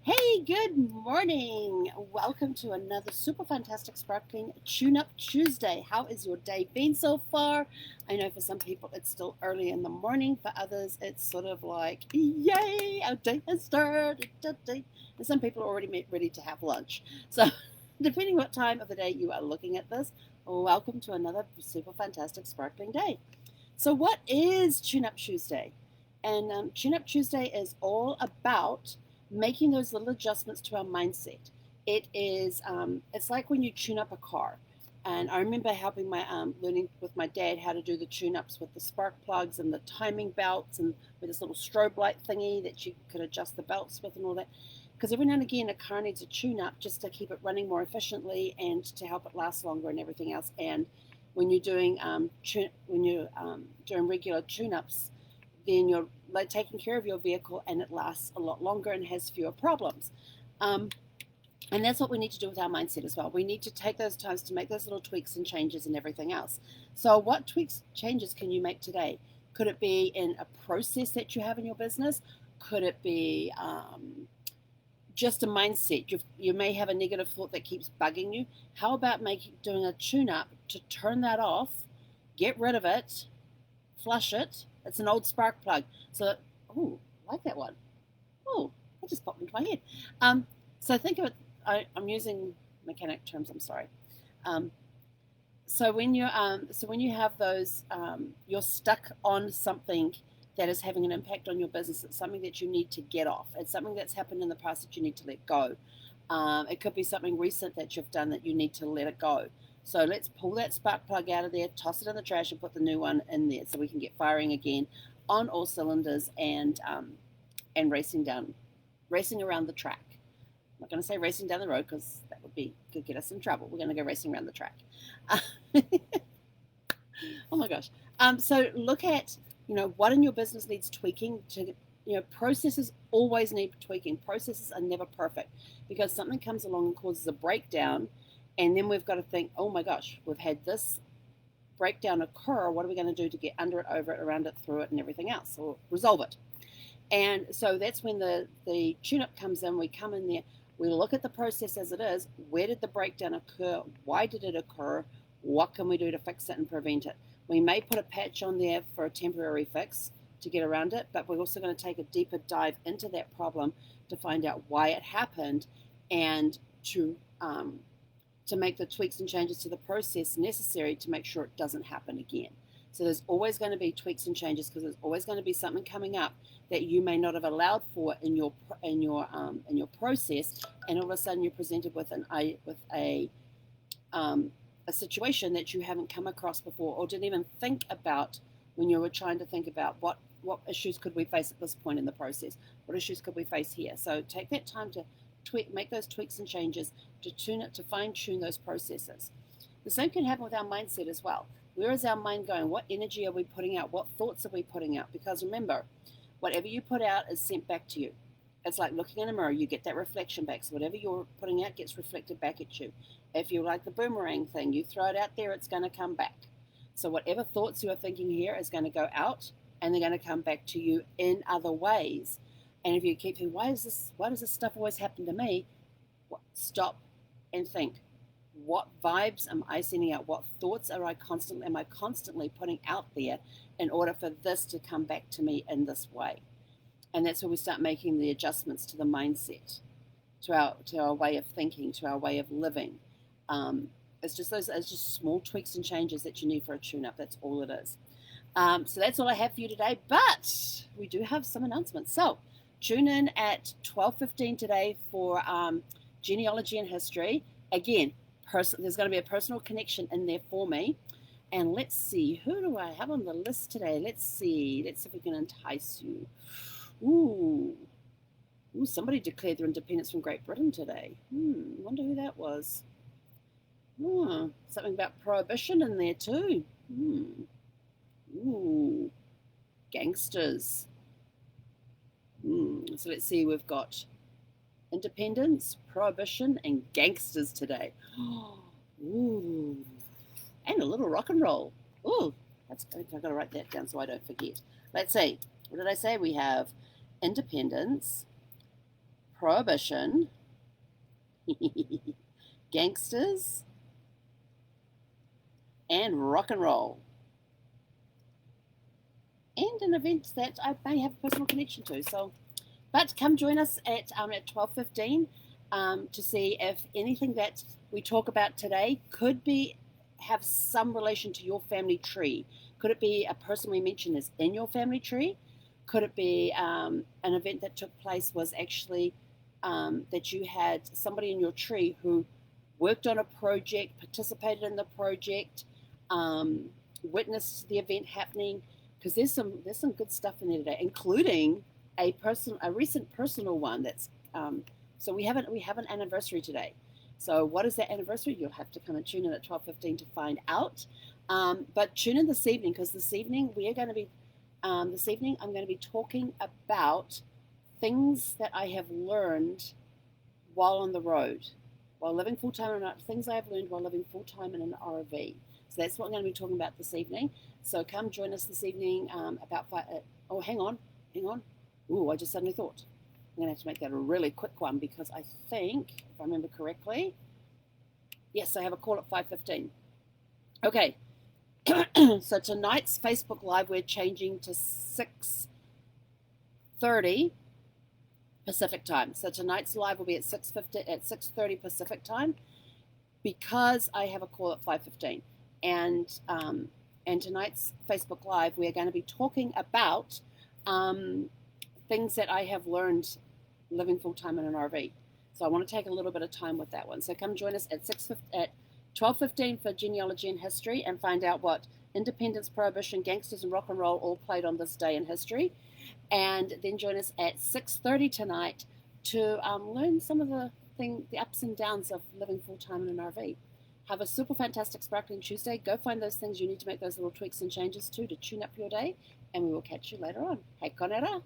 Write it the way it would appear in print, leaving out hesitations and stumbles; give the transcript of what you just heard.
Hey, good morning. Welcome to another super fantastic sparkling tune up Tuesday. How is your day been so far? I know for some people it's still early in the morning. For others, it's sort of like, yay, our day has started. And some people are already ready to have lunch. So, depending what time of the day you are looking at this, welcome to another super fantastic sparkling day. So, what is Tune Up Tuesday? And Tune Up Tuesday is all about making those little adjustments to our mindset. It's like when you tune up a car. And I remember helping learning with my dad how to do the tune-ups with the spark plugs and the timing belts and with this little strobe light thingy that you could adjust the belts with and all that. Because every now and again a car needs a tune-up just to keep it running more efficiently and to help it last longer and everything else. And when you're doing doing regular tune-ups, then you're like taking care of your vehicle and it lasts a lot longer and has fewer problems. And that's what we need to do with our mindset as well. We need to take those times to make those little tweaks and changes and everything else. So what tweaks, changes can you make today? Could it be in a process that you have in your business? Could it be just a mindset? You may have a negative thought that keeps bugging you. How about doing a tune-up to turn that off, get rid of it, flush it. It's an old spark plug. So, oh, I like that one. Oh, that just popped into my head. So think of it. I'm using mechanic terms. I'm sorry. So when you have those, you're stuck on something that is having an impact on your business. It's something that you need to get off. It's something that's happened in the past that you need to let go. It could be something recent that you've done that you need to let it go. So let's pull that spark plug out of there, toss it in the trash, and put the new one in there so we can get firing again on all cylinders and racing around the track. I'm not going to say racing down the road because that could get us in trouble. We're going to go racing around the track. Oh my gosh. So look at, what in your business needs tweaking to, processes always need tweaking. Processes are never perfect because something comes along and causes a breakdown. And then we've got to think, oh my gosh, we've had this breakdown occur. What are we going to do to get under it, over it, around it, through it, and everything else, or resolve it? And so that's when the tune-up comes in. We come in there, we look at the process as it is. Where did the breakdown occur? Why did it occur? What can we do to fix it and prevent it? We may put a patch on there for a temporary fix to get around it, but we're also going to take a deeper dive into that problem to find out why it happened and to make the tweaks and changes to the process necessary to make sure it doesn't happen again. So there's always going to be tweaks and changes because there's always going to be something coming up that you may not have allowed for in your process, and all of a sudden you're presented with a situation that you haven't come across before or didn't even think about when you were trying to think about what issues could we face at this point in the process. What issues could we face here? So take that time to make those tweaks and changes to fine-tune those processes. The same can happen with our mindset as well. Where is our mind going? What energy are we putting out? What thoughts are we putting out? Because remember, whatever you put out is sent back to you. It's like looking in a mirror. You get that reflection back. So whatever you're putting out gets reflected back at you. If you like the boomerang thing, you throw it out there, it's going to come back. So whatever thoughts you are thinking here is going to go out, and they're going to come back to you in other ways. And if you keep thinking, why does this stuff always happen to me? Stop and think. What vibes am I sending out? What thoughts am I constantly putting out there in order for this to come back to me in this way? And that's where we start making the adjustments to the mindset, to our way of thinking, to our way of living. It's just small tweaks and changes that you need for a tune-up. That's all it is. So that's all I have for you today. But we do have some announcements. So tune in at 12:15 today for genealogy and history. Again, there's going to be a personal connection in there for me. And let's see, who do I have on the list today? Let's see if we can entice you. Ooh, somebody declared their independence from Great Britain today. Wonder who that was. Something about prohibition in there too. Ooh, gangsters. So let's see, we've got independence, prohibition, and gangsters today. Ooh, and a little rock and roll. Ooh, I think I've got to write that down so I don't forget. Let's see. What did I say? We have independence, prohibition, gangsters, and rock and roll. And an event that I may have a personal connection to. So, but come join us at 12:15 to see if anything that we talk about today could have some relation to your family tree. Could it be a person we mentioned is in your family tree? Could it be an event that took place was actually that you had somebody in your tree who worked on a project, participated in the project, witnessed the event happening? Because there's some good stuff in there today, including a recent personal one that's so we have an anniversary today. So what is that anniversary? You'll have to come and tune in at 12:15 to find out. But tune in this evening, because this evening I'm going to be talking about things that I have learned while on the road, while living full time, things I have learned while living full time in an RV. So that's what I'm going to be talking about this evening. So come join us this evening about 5. Oh, hang on. Ooh, I just suddenly thought. I'm going to have to make that a really quick one because I think, if I remember correctly, yes, I have a call at 5:15. Okay. So tonight's Facebook Live, we're changing to 6:30 Pacific time. So tonight's live will be at 6:30 Pacific time because I have a call at 5:15. And tonight's Facebook Live, we are going to be talking about things that I have learned living full-time in an RV. So I want to take a little bit of time with that one. So come join us at 12:15 for genealogy and history and find out what independence, prohibition, gangsters, and rock and roll all played on this day in history. And then join us at 6:30 tonight to learn some of the ups and downs of living full-time in an RV. Have a super fantastic sparkling Tuesday. Go find those things you need to make those little tweaks and changes to tune up your day. And we will catch you later on. Hei konera.